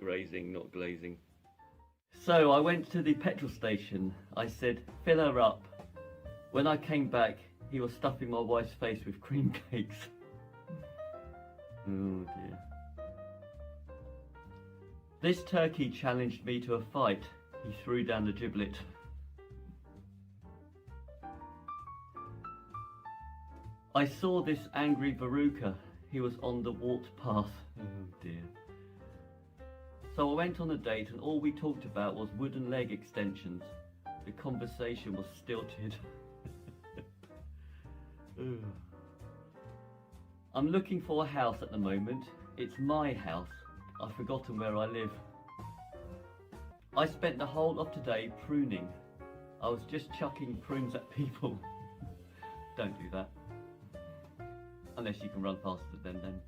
grazing, not glazing. So I went to the petrol station. I said, fill her up. When I came back, he was stuffing my wife's face with cream cakes. Oh dear. This turkey challenged me to a fight. He threw down the giblet. I saw this angry Veruca. He was on the walked path. Oh dear. So I went on a date and all we talked about was wooden leg extensions. The conversation was stilted. I'm looking for a house at the moment. It's my house. I've forgotten where I live. I spent the whole of today pruning. I was just chucking prunes at people. Don't do that. Unless you can run faster than them.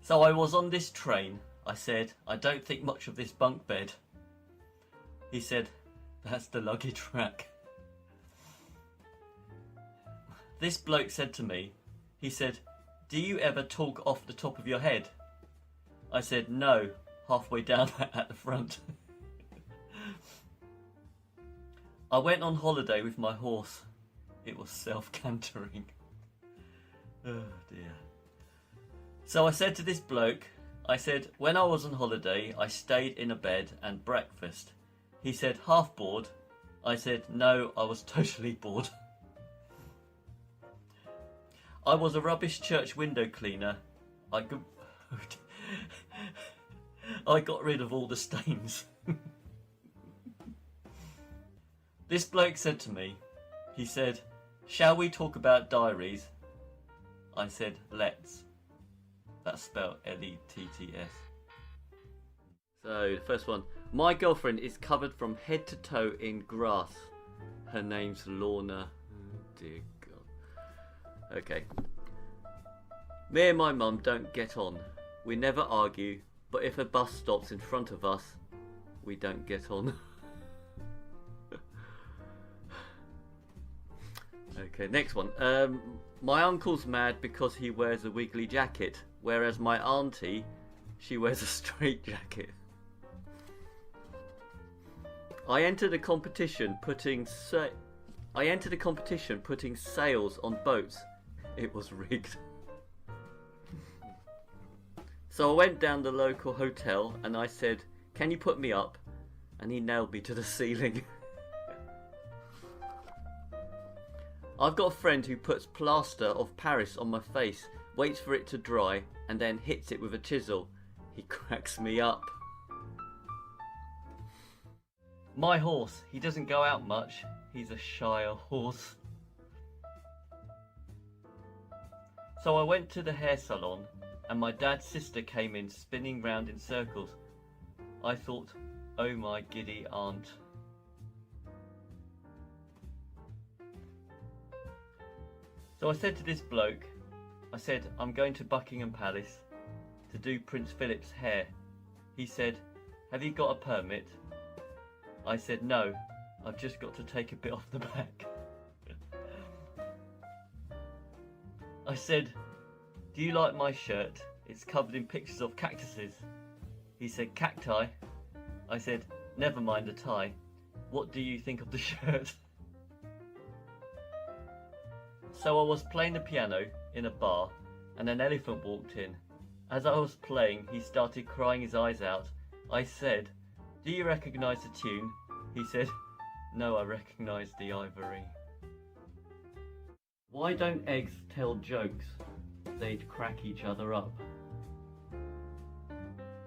So I was on this train. I said, I don't think much of this bunk bed. He said, that's the luggage rack. This bloke said to me, he said, do you ever talk off the top of your head? I said, no, halfway down at the front. I went on holiday with my horse. It was self-cantering. Oh dear. So I said to this bloke, I said, when I was on holiday, I stayed in a bed and breakfast. He said, half bored. I said, no, I was totally bored. I was a rubbish church window cleaner. I got rid of all the stains. This bloke said to me, he said, shall we talk about diaries? I said, let's. That's spelled L-E-T-T-S. So, the first one. My girlfriend is covered from head to toe in grass. Her name's Lorna. Oh dear God. Okay. Me and my mum don't get on. We never argue, but if a bus stops in front of us, we don't get on. Okay, next one. My uncle's mad because he wears a wiggly jacket, whereas my auntie, she wears a straight jacket. I entered a competition putting sails on boats. It was rigged. So I went down the local hotel and I said, can you put me up? And he nailed me to the ceiling. I've got a friend who puts plaster of Paris on my face, waits for it to dry, and then hits it with a chisel. He cracks me up. My horse, he doesn't go out much. He's a Shire horse. So I went to the hair salon, and my dad's sister came in spinning round in circles. I thought, oh my giddy aunt. So I said to this bloke, I said, I'm going to Buckingham Palace to do Prince Philip's hair. He said, have you got a permit? I said, no, I've just got to take a bit off the back. I said, do you like my shirt? It's covered in pictures of cactuses. He said, cacti? I said, never mind the tie. What do you think of the shirt? So I was playing the piano in a bar and an elephant walked in. As I was playing, he started crying his eyes out. I said, do you recognise the tune? He said, no, I recognise the ivory. Why don't eggs tell jokes? They'd crack each other up.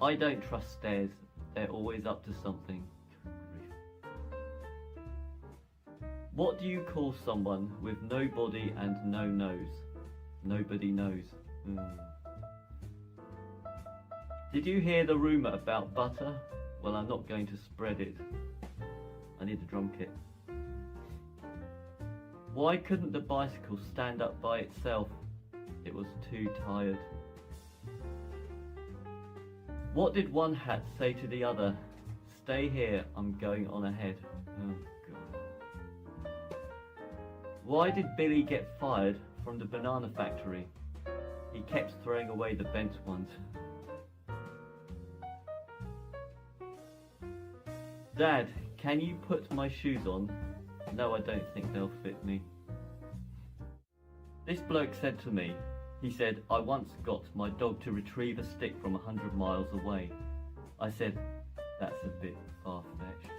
I don't trust stairs. They're always up to something. What do you call someone with no body and no nose? Nobody knows. Did you hear the rumour about butter? Well, I'm not going to spread it. I need a drum kit. Why couldn't the bicycle stand up by itself? It was too tired. What did one hat say to the other? Stay here, I'm going on ahead. Oh God. Why did Billy get fired from the banana factory. He kept throwing away the bent ones. Dad, can you put my shoes on? No, I don't think they'll fit me. This bloke said to me, he said, I once got my dog to retrieve a stick from 100 miles away. I said, that's a bit far-fetched.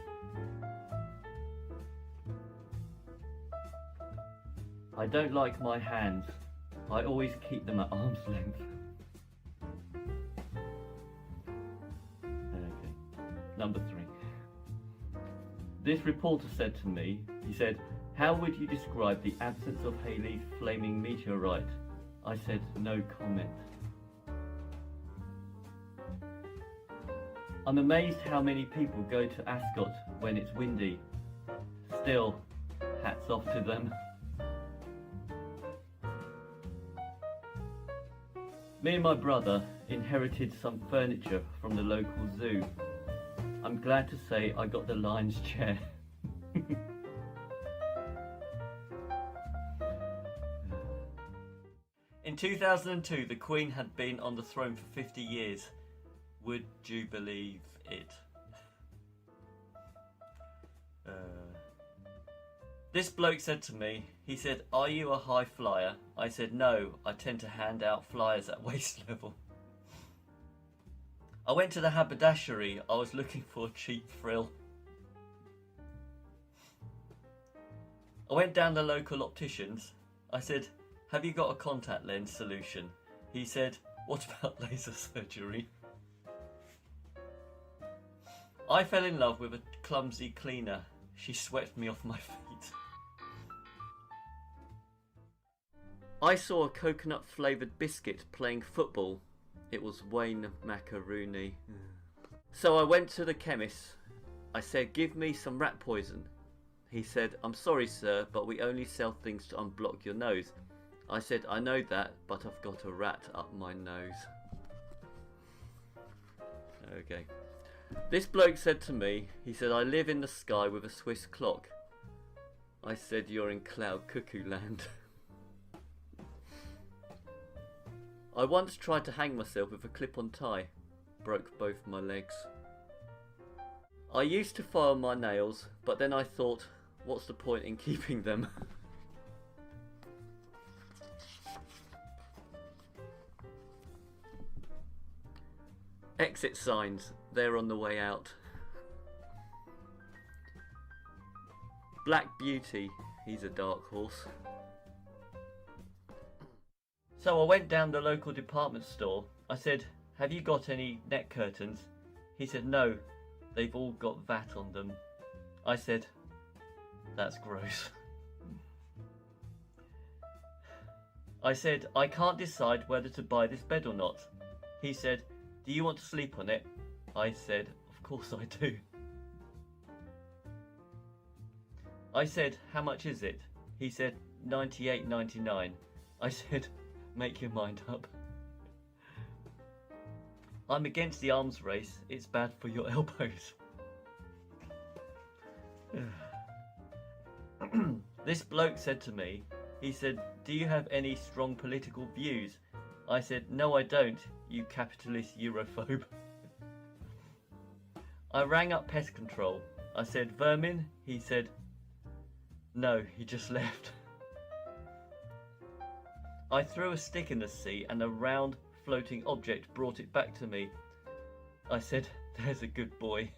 I don't like my hands. I always keep them at arm's length. Okay. Number 3. This reporter said to me, he said, how would you describe the absence of Halley's flaming meteorite? I said, no comment. I'm amazed how many people go to Ascot when it's windy. Still, hats off to them. Me and my brother inherited some furniture from the local zoo. I'm glad to say I got the lion's chair. In 2002, the Queen had been on the throne for 50 years. Would you believe it? This bloke said to me, he said, are you a high flyer? I said, no, I tend to hand out flyers at waist level. I went to the haberdashery. I was looking for a cheap frill. I went down the local opticians. I said, have you got a contact lens solution? He said, what about laser surgery? I fell in love with a clumsy cleaner. She swept me off my feet. I saw a coconut flavoured biscuit playing football. It was Wayne Macaroni. So I went to the chemist. I said, give me some rat poison. He said, I'm sorry sir, but we only sell things to unblock your nose. I said, I know that, but I've got a rat up my nose. Okay. This bloke said to me, he said, I live in the sky with a Swiss clock. I said, you're in cloud cuckoo land. I once tried to hang myself with a clip-on tie. Broke both my legs. I used to file my nails, but then I thought, what's the point in keeping them? Exit signs, they're on the way out. Black Beauty, he's a dark horse. So I went down the local department store. I said, have you got any net curtains? He said, no, they've all got VAT on them. I said, that's gross. I said, I can't decide whether to buy this bed or not. He said, do you want to sleep on it? I said, of course I do. I said, how much is it? He said, $98.99. I said, make your mind up. I'm against the arms race. It's bad for your elbows. This bloke said to me, he said, do you have any strong political views? I said, no I don't, you capitalist Europhobe. I rang up pest control. I said, vermin? He said, no, he just left. I threw a stick in the sea and a round floating object brought it back to me. I said, there's a good boy.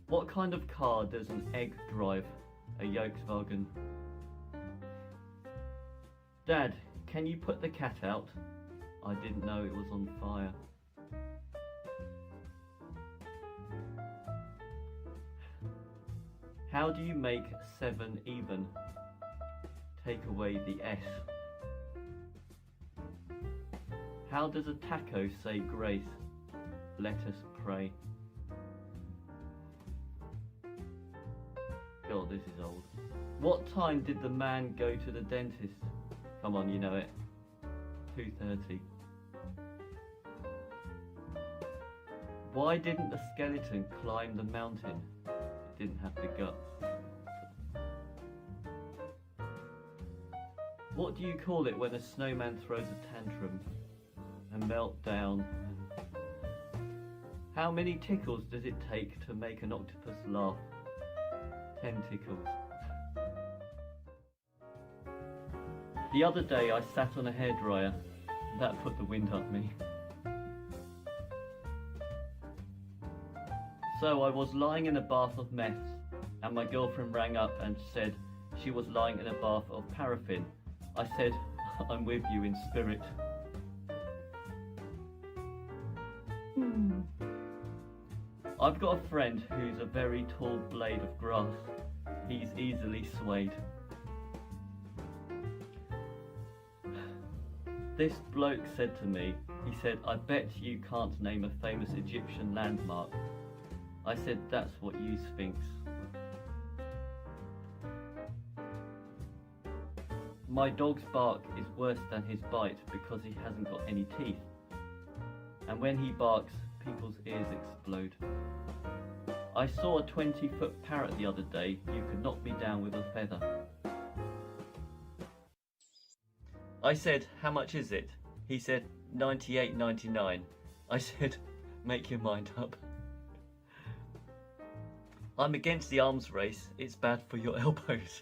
What kind of car does an egg drive? A Volkswagen. Dad, can you put the cat out? I didn't know it was on fire. How do you make 7 even? Take away the S. How does a taco say grace? Let us pray. God, this is old. What time did the man go to the dentist? Come on, you know it. 2:30. Why didn't the skeleton climb the mountain? It didn't have the guts. What do you call it when a snowman throws a tantrum and meltdown? How many tickles does it take to make an octopus laugh? 10 tickles. The other day I sat on a hairdryer. That put the wind up me. So I was lying in a bath of mess, and my girlfriend rang up and said she was lying in a bath of paraffin. I said, I'm with you in spirit. I've got a friend who's a very tall blade of grass. He's easily swayed. This bloke said to me, he said, I bet you can't name a famous Egyptian landmark. I said, that's what you Sphinx. My dog's bark is worse than his bite because he hasn't got any teeth. And when he barks, people's ears explode. I saw a 20-foot parrot the other day. You could knock me down with a feather. I said, how much is it? He said, $98.99. I said, make your mind up. I'm against the arms race. It's bad for your elbows.